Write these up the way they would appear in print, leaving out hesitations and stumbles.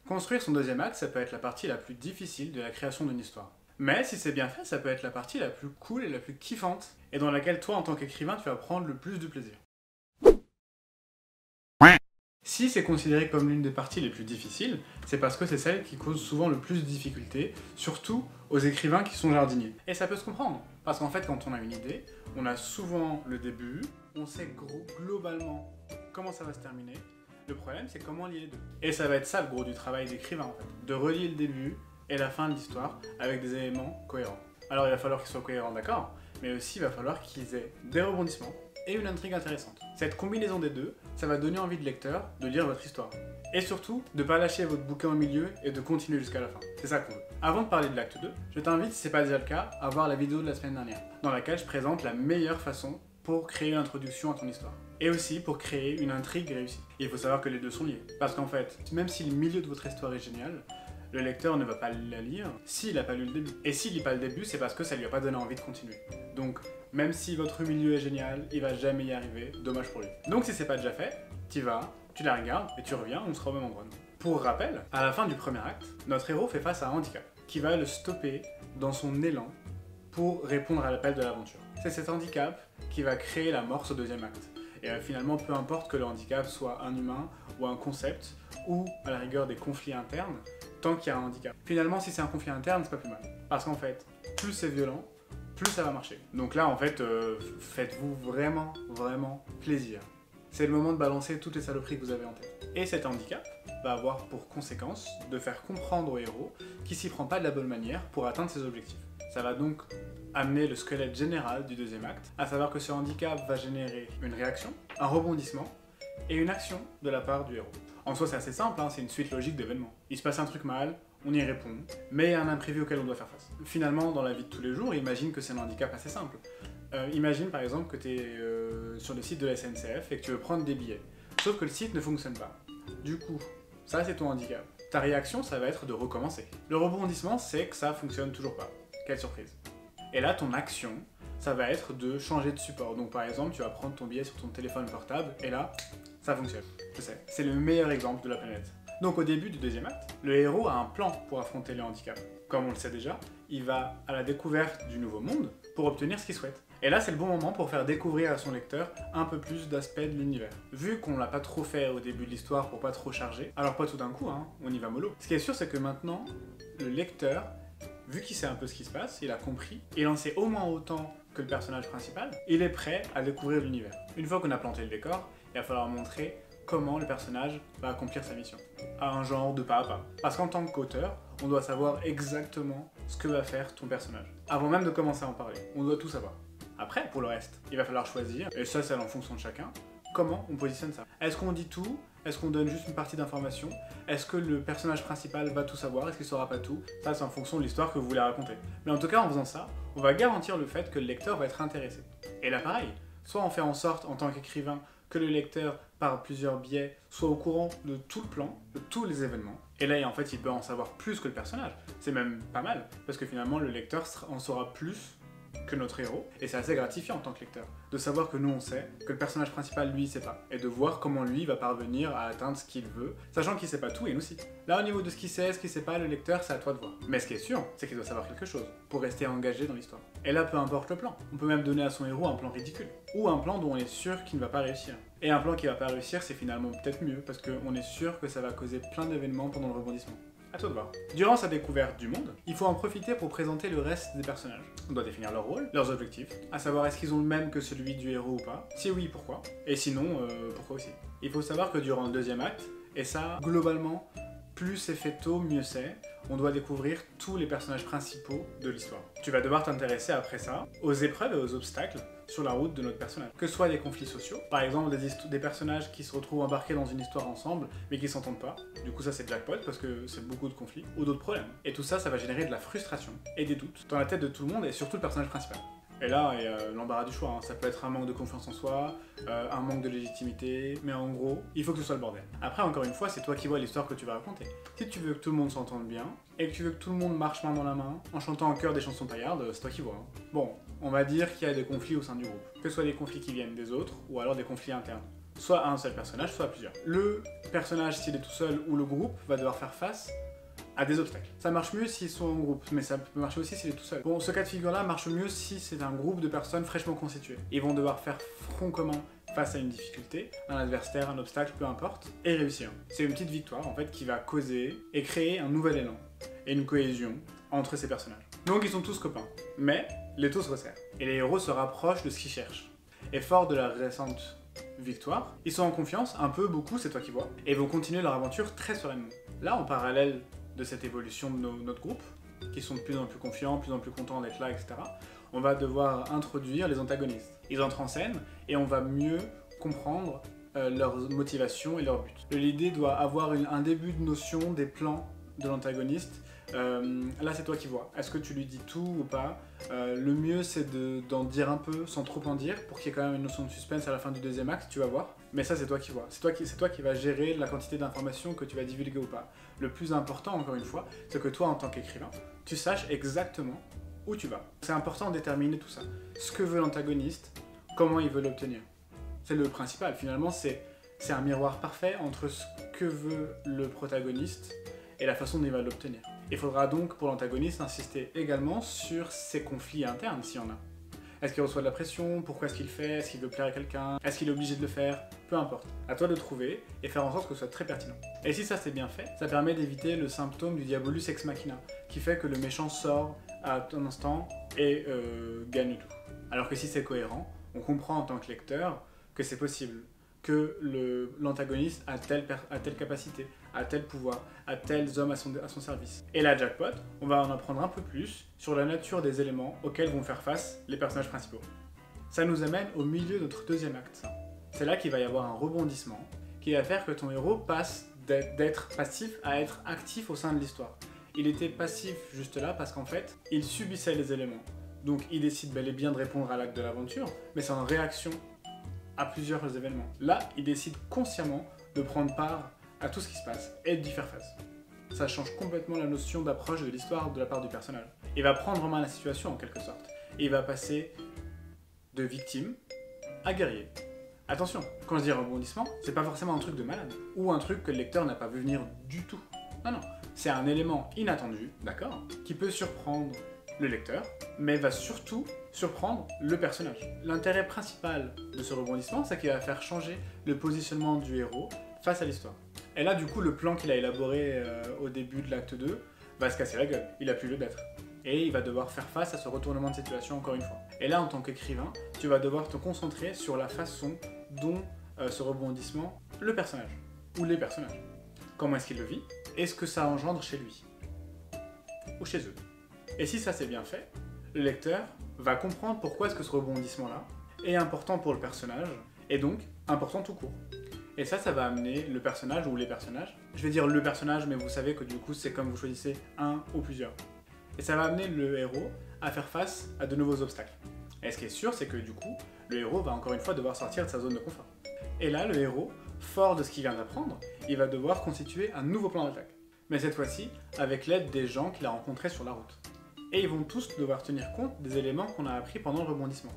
Construire son deuxième acte, ça peut être la partie la plus difficile de la création d'une histoire. Mais si c'est bien fait, ça peut être la partie la plus cool et la plus kiffante, et dans laquelle toi, en tant qu'écrivain, tu vas prendre le plus de plaisir. Si c'est considéré comme l'une des parties les plus difficiles, c'est parce que c'est celle qui cause souvent le plus de difficultés, surtout aux écrivains qui sont jardiniers. Et ça peut se comprendre, parce qu'en fait, quand on a une idée, on a souvent le début, on sait globalement comment ça va se terminer. Le problème, c'est comment lier les deux. Et ça va être ça le gros du travail d'écrivain, en fait, de relier le début et la fin de l'histoire avec des éléments cohérents. Alors il va falloir qu'ils soient cohérents, d'accord, mais aussi il va falloir qu'ils aient des rebondissements et une intrigue intéressante. Cette combinaison des deux, ça va donner envie de lecteur de lire votre histoire. Et surtout, de ne pas lâcher votre bouquin au milieu et de continuer jusqu'à la fin. C'est ça qu'on veut. Avant de parler de l'acte 2, je t'invite, si ce n'est pas déjà le cas, à voir la vidéo de la semaine dernière, dans laquelle je présente la meilleure façon pour créer une introduction à ton histoire. Et aussi pour créer une intrigue réussie. Et il faut savoir que les deux sont liés. Parce qu'en fait, même si le milieu de votre histoire est génial, le lecteur ne va pas la lire s'il n'a pas lu le début. Et s'il lit pas le début, c'est parce que ça lui a pas donné envie de continuer. Donc, même si votre milieu est génial, il va jamais y arriver, dommage pour lui. Donc si c'est pas déjà fait, t'y vas, tu la regardes, et tu reviens, on sera au même endroit. Pour rappel, à la fin du premier acte, notre héros fait face à un handicap, qui va le stopper dans son élan pour répondre à l'appel de l'aventure. C'est cet handicap qui va créer l'amorce au deuxième acte. Et finalement, peu importe que le handicap soit un humain, ou un concept, ou à la rigueur des conflits internes, tant qu'il y a un handicap. Finalement, si c'est un conflit interne, c'est pas plus mal. Parce qu'en fait, plus c'est violent, plus ça va marcher. Donc là, en fait, faites-vous vraiment plaisir. C'est le moment de balancer toutes les saloperies que vous avez en tête. Et cet handicap va avoir pour conséquence de faire comprendre au héros qu'il s'y prend pas de la bonne manière pour atteindre ses objectifs. Ça va donc amener le squelette général du deuxième acte, à savoir que ce handicap va générer une réaction, un rebondissement et une action de la part du héros. En soi, c'est assez simple, hein, c'est une suite logique d'événements. Il se passe un truc mal, on y répond, mais il y a un imprévu auquel on doit faire face. Finalement, dans la vie de tous les jours, imagine que c'est un handicap assez simple. Imagine par exemple que tu es sur le site de la SNCF et que tu veux prendre des billets. Sauf que le site ne fonctionne pas. Du coup, ça c'est ton handicap. Ta réaction, ça va être de recommencer. Le rebondissement, c'est que ça fonctionne toujours pas. Quelle surprise. Et là, ton action, ça va être de changer de support. Donc par exemple, tu vas prendre ton billet sur ton téléphone portable et là, ça fonctionne. Je sais, c'est le meilleur exemple de la planète. Donc au début du deuxième acte, le héros a un plan pour affronter le handicap. Comme on le sait déjà, il va à la découverte du nouveau monde pour obtenir ce qu'il souhaite. Et là, c'est le bon moment pour faire découvrir à son lecteur un peu plus d'aspects de l'univers. Vu qu'on l'a pas trop fait au début de l'histoire pour pas trop charger, alors pas tout d'un coup, hein, on y va mollo. Ce qui est sûr, c'est que maintenant, le lecteur, vu qu'il sait un peu ce qui se passe, il a compris, il en sait au moins autant que le personnage principal, il est prêt à découvrir l'univers. Une fois qu'on a planté le décor, il va falloir montrer comment le personnage va accomplir sa mission, à un genre de pas à pas. Parce qu'en tant qu'auteur, on doit savoir exactement ce que va faire ton personnage. Avant même de commencer à en parler, on doit tout savoir. Après, pour le reste, il va falloir choisir, et ça c'est en fonction de chacun, comment on positionne ça. Est-ce qu'on dit tout? Est-ce qu'on donne juste une partie d'information? Est-ce que le personnage principal va tout savoir? Est-ce qu'il saura pas tout? Ça c'est en fonction de l'histoire que vous voulez raconter. Mais en tout cas, en faisant ça, on va garantir le fait que le lecteur va être intéressé. Et là pareil, soit on fait en sorte, en tant qu'écrivain, que le lecteur, par plusieurs biais, soit au courant de tout le plan, de tous les événements. Et là, en fait, il peut en savoir plus que le personnage. C'est même pas mal, parce que finalement, le lecteur en saura plus que notre héros, et c'est assez gratifiant en tant que lecteur, de savoir que nous on sait, que le personnage principal lui il sait pas, et de voir comment lui va parvenir à atteindre ce qu'il veut, sachant qu'il sait pas tout et nous aussi. Là au niveau de ce qu'il sait pas, le lecteur c'est à toi de voir. Mais ce qui est sûr, c'est qu'il doit savoir quelque chose, pour rester engagé dans l'histoire. Et là peu importe le plan, on peut même donner à son héros un plan ridicule, ou un plan dont on est sûr qu'il ne va pas réussir. Et un plan qui va pas réussir c'est finalement peut-être mieux, parce qu'on est sûr que ça va causer plein d'événements pendant le rebondissement. À toi de voir. Durant sa découverte du monde, il faut en profiter pour présenter le reste des personnages. On doit définir leur rôle, leurs objectifs, à savoir est-ce qu'ils ont le même que celui du héros ou pas. Si oui, pourquoi. Et sinon, pourquoi aussi. Il faut savoir que durant le deuxième acte, et ça, globalement, plus c'est fait tôt, mieux c'est, on doit découvrir tous les personnages principaux de l'histoire. Tu vas devoir t'intéresser après ça aux épreuves et aux obstacles sur la route de notre personnage. Que ce soit des conflits sociaux, par exemple des personnages qui se retrouvent embarqués dans une histoire ensemble mais qui s'entendent pas, du coup ça c'est jackpot parce que c'est beaucoup de conflits, ou d'autres problèmes. Et tout ça, ça va générer de la frustration et des doutes dans la tête de tout le monde et surtout le personnage principal. Et là, il y a l'embarras du choix, hein. Ça peut être un manque de confiance en soi, un manque de légitimité, mais en gros, il faut que ce soit le bordel. Après, encore une fois, c'est toi qui vois l'histoire que tu vas raconter. Si tu veux que tout le monde s'entende bien, et que tu veux que tout le monde marche main dans la main, en chantant en chœur des chansons paillardes, c'est toi qui vois. Hein. Bon, on va dire qu'il y a des conflits au sein du groupe. Que ce soit des conflits qui viennent des autres, ou alors des conflits internes. soit à un seul personnage, soit à plusieurs. Le personnage, s'il est tout seul, ou le groupe, va devoir faire face à des obstacles. Ça marche mieux s'ils sont en groupe, mais ça peut marcher aussi s'il est tout seul. Bon, ce cas de figure-là marche mieux si c'est un groupe de personnes fraîchement constituées. Ils vont devoir faire front commun face à une difficulté, un adversaire, un obstacle, peu importe, et réussir. C'est une petite victoire, en fait, qui va causer et créer un nouvel élan et une cohésion entre ces personnages. Donc ils sont tous copains, mais l'étau se resserre, et les héros se rapprochent de ce qu'ils cherchent. Et fort de la récente victoire, ils sont en confiance, un peu, beaucoup, c'est toi qui vois, et vont continuer leur aventure très sereinement. Là, en parallèle de cette évolution de notre groupe, qui sont de plus en plus confiants, de plus en plus contents d'être là, etc., on va devoir introduire les antagonistes. Ils entrent en scène, et on va mieux comprendre leurs motivations et leurs buts. L'idée doit avoir un début de notion des plans de l'antagoniste. Là, c'est toi qui vois. Est-ce que tu lui dis tout ou pas? Le mieux, c'est d'en dire un peu sans trop en dire pour qu'il y ait quand même une notion de suspense à la fin du deuxième acte, tu vas voir. Mais ça, c'est toi qui vois. C'est toi qui vas gérer la quantité d'informations que tu vas divulguer ou pas. Le plus important, encore une fois, c'est que toi, en tant qu'écrivain, tu saches exactement où tu vas. C'est important de déterminer tout ça. Ce que veut l'antagoniste, comment il veut l'obtenir. C'est le principal. Finalement, c'est un miroir parfait entre ce que veut le protagoniste et la façon dont il va l'obtenir. Il faudra donc, pour l'antagoniste, insister également sur ses conflits internes, s'il y en a. Est-ce qu'il reçoit de la pression? Pourquoi est-ce qu'il fait? Est-ce qu'il veut plaire à quelqu'un? Est-ce qu'il est obligé de le faire? Peu importe. À toi de trouver et faire en sorte que ce soit très pertinent. Et si ça c'est bien fait, ça permet d'éviter le symptôme du diabolus ex machina, qui fait que le méchant sort à un instant et gagne tout. Alors que si c'est cohérent, on comprend en tant que lecteur que c'est possible, que l'antagoniste a telle capacité, a tel pouvoir, a tels hommes à son service. Et là, jackpot, on va en apprendre un peu plus sur la nature des éléments auxquels vont faire face les personnages principaux. Ça nous amène au milieu de notre deuxième acte. C'est là qu'il va y avoir un rebondissement qui va faire que ton héros passe d'être passif à être actif au sein de l'histoire. Il était passif juste là parce qu'en fait, il subissait les éléments. Donc il décide bel et bien de répondre à l'acte de l'aventure, mais c'est en réaction à plusieurs événements. Là, il décide consciemment de prendre part à tout ce qui se passe et d'y faire face. Ça change complètement la notion d'approche de l'histoire de la part du personnage. Il va prendre en main la situation en quelque sorte. Et il va passer de victime à guerrier. Attention, quand je dis rebondissement, c'est pas forcément un truc de malade, ou un truc que le lecteur n'a pas vu venir du tout. Non, non, c'est un élément inattendu, d'accord, qui peut surprendre le lecteur, mais va surtout surprendre le personnage. L'intérêt principal de ce rebondissement, c'est qu'il va faire changer le positionnement du héros face à l'histoire. Et là, du coup, le plan qu'il a élaboré au début de l'acte 2 va se casser la gueule, il a plus lieu d'être. Et il va devoir faire face à ce retournement de situation encore une fois. Et là, en tant qu'écrivain, tu vas devoir te concentrer sur la façon dont ce rebondissement, le personnage, ou les personnages, comment est-ce qu'il le vit, et ce que ça engendre chez lui, ou chez eux. Et si ça c'est bien fait, le lecteur va comprendre pourquoi est-ce que ce rebondissement-là est important pour le personnage, et donc important tout court. Et ça va amener le personnage ou les personnages, je vais dire le personnage, mais vous savez que du coup c'est comme vous choisissez un ou plusieurs. Et ça va amener le héros à faire face à de nouveaux obstacles. Et ce qui est sûr, c'est que du coup, le héros va encore une fois devoir sortir de sa zone de confort. Et là, le héros, fort de ce qu'il vient d'apprendre, il va devoir constituer un nouveau plan d'attaque. Mais cette fois-ci, avec l'aide des gens qu'il a rencontrés sur la route. Et ils vont tous devoir tenir compte des éléments qu'on a appris pendant le rebondissement.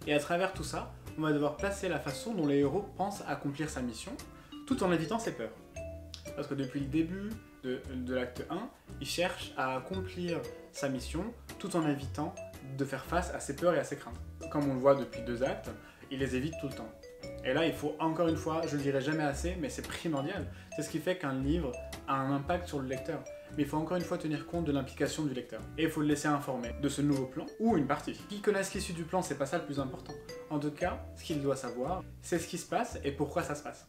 Et à travers tout ça, on va devoir placer la façon dont le héros pense accomplir sa mission, tout en évitant ses peurs. Parce que depuis le début de l'acte 1, il cherche à accomplir sa mission tout en évitant de faire face à ses peurs et à ses craintes. Comme on le voit depuis 2 actes, il les évite tout le temps. Et là, il faut encore une fois, je le dirai jamais assez, mais c'est primordial. C'est ce qui fait qu'un livre a un impact sur le lecteur. Mais il faut encore une fois tenir compte de l'implication du lecteur. Et il faut le laisser informer de ce nouveau plan, ou une partie. Qu'il connaisse l'issue du plan, c'est pas ça le plus important. En tout cas, ce qu'il doit savoir, c'est ce qui se passe et pourquoi ça se passe.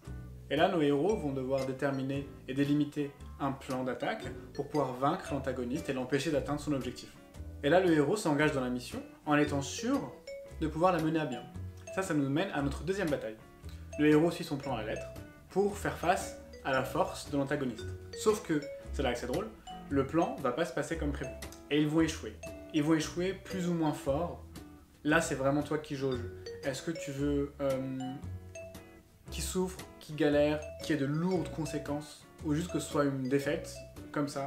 Et là, nos héros vont devoir déterminer et délimiter un plan d'attaque pour pouvoir vaincre l'antagoniste et l'empêcher d'atteindre son objectif. Et là, le héros s'engage dans la mission en étant sûr de pouvoir la mener à bien. Ça nous mène à notre deuxième bataille. Le héros suit son plan à la lettre pour faire face à la force de l'antagoniste. Sauf que, c'est là que c'est drôle, le plan va pas se passer comme prévu. Et ils vont échouer. Ils vont échouer plus ou moins fort. Là, c'est vraiment toi qui jauge. Est-ce que tu veux qui souffre, qui galère, qui ait de lourdes conséquences, ou juste que ce soit une défaite, comme ça,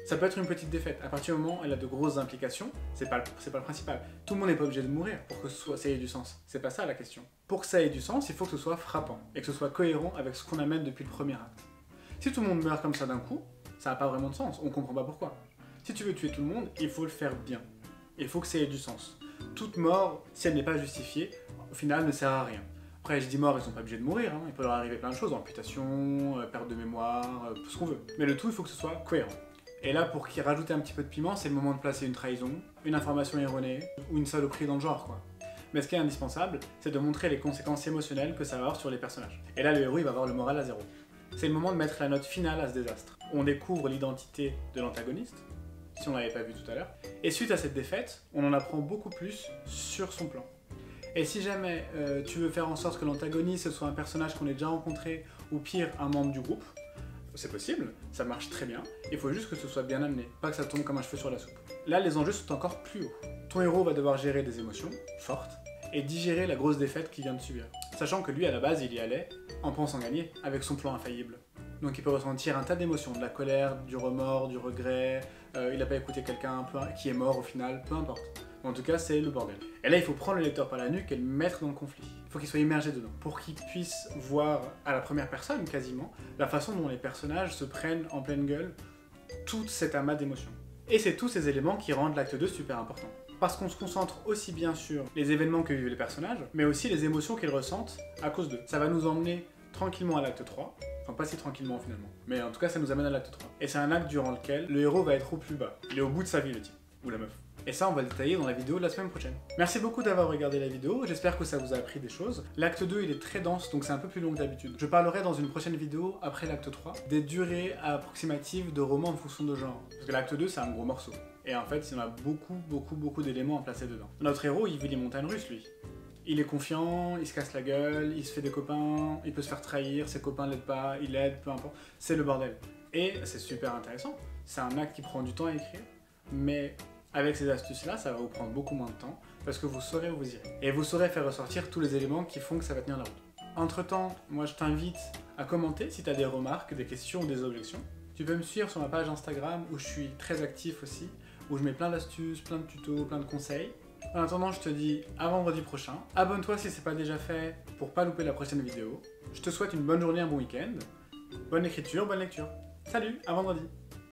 Ça peut être une petite défaite. À partir du moment où elle a de grosses implications, c'est pas le principal. Tout le monde n'est pas obligé de mourir pour que ça ait du sens. C'est pas ça la question. Pour que ça ait du sens, il faut que ce soit frappant et que ce soit cohérent avec ce qu'on amène depuis le premier acte. Si tout le monde meurt comme ça d'un coup, ça n'a pas vraiment de sens. On comprend pas pourquoi. Si tu veux tuer tout le monde, il faut le faire bien. Il faut que ça ait du sens. Toute mort, si elle n'est pas justifiée, au final ne sert à rien. Après, je dis mort, ils sont pas obligés de mourir, hein. Il peut leur arriver plein de choses, amputation, perte de mémoire, tout ce qu'on veut. Mais le tout, il faut que ce soit cohérent. Et là, pour qu'il rajoute un petit peu de piment, c'est le moment de placer une trahison, une information erronée, ou une saloperie dans le genre, quoi. Mais ce qui est indispensable, c'est de montrer les conséquences émotionnelles que ça va avoir sur les personnages. Et là, le héros, il va avoir le moral à zéro. C'est le moment de mettre la note finale à ce désastre. On découvre l'identité de l'antagoniste, si on l'avait pas vu tout à l'heure, et suite à cette défaite, on en apprend beaucoup plus sur son plan. Et si jamais tu veux faire en sorte que l'antagoniste soit un personnage qu'on ait déjà rencontré, ou pire, un membre du groupe, c'est possible, ça marche très bien, il faut juste que ce soit bien amené, pas que ça tombe comme un cheveu sur la soupe. Là, les enjeux sont encore plus hauts. Ton héros va devoir gérer des émotions fortes, et digérer la grosse défaite qu'il vient de subir. Sachant que lui, à la base, il y allait en pensant gagner, avec son plan infaillible. Donc il peut ressentir un tas d'émotions, de la colère, du remords, du regret, il n'a pas écouté quelqu'un qui est mort au final, peu importe. En tout cas, c'est le bordel. Et là, il faut prendre le lecteur par la nuque et le mettre dans le conflit. Il faut qu'il soit immergé dedans, pour qu'il puisse voir à la première personne, quasiment, la façon dont les personnages se prennent en pleine gueule tout cet amas d'émotions. Et c'est tous ces éléments qui rendent l'acte 2 super important. Parce qu'on se concentre aussi bien sur les événements que vivent les personnages, mais aussi les émotions qu'ils ressentent à cause d'eux. Ça va nous emmener tranquillement à l'acte 3, enfin pas si tranquillement finalement, mais en tout cas ça nous amène à l'acte 3. Et c'est un acte durant lequel le héros va être au plus bas. Il est au bout de sa vie, le type, ou la meuf. Et ça, on va le détailler dans la vidéo de la semaine prochaine. Merci beaucoup d'avoir regardé la vidéo, j'espère que ça vous a appris des choses. L'acte 2, il est très dense, donc c'est un peu plus long que d'habitude. Je parlerai dans une prochaine vidéo, après l'acte 3, des durées approximatives de romans en fonction de genre. Parce que l'acte 2, c'est un gros morceau. Et en fait, il y en a beaucoup d'éléments à placer dedans. Notre héros, il vit les montagnes russes, lui. Il est confiant, il se casse la gueule, il se fait des copains, il peut se faire trahir, ses copains l'aident pas, il aide, peu importe. C'est le bordel. Et c'est super intéressant. C'est un acte qui prend du temps à écrire, mais avec ces astuces-là, ça va vous prendre beaucoup moins de temps, parce que vous saurez où vous irez. Et vous saurez faire ressortir tous les éléments qui font que ça va tenir la route. Entre-temps, moi je t'invite à commenter si tu as des remarques, des questions ou des objections. Tu peux me suivre sur ma page Instagram, où je suis très actif aussi, où je mets plein d'astuces, plein de tutos, plein de conseils. En attendant, je te dis à vendredi prochain. Abonne-toi si c'est pas déjà fait pour pas louper la prochaine vidéo. Je te souhaite une bonne journée, un bon week-end. Bonne écriture, bonne lecture. Salut, à vendredi.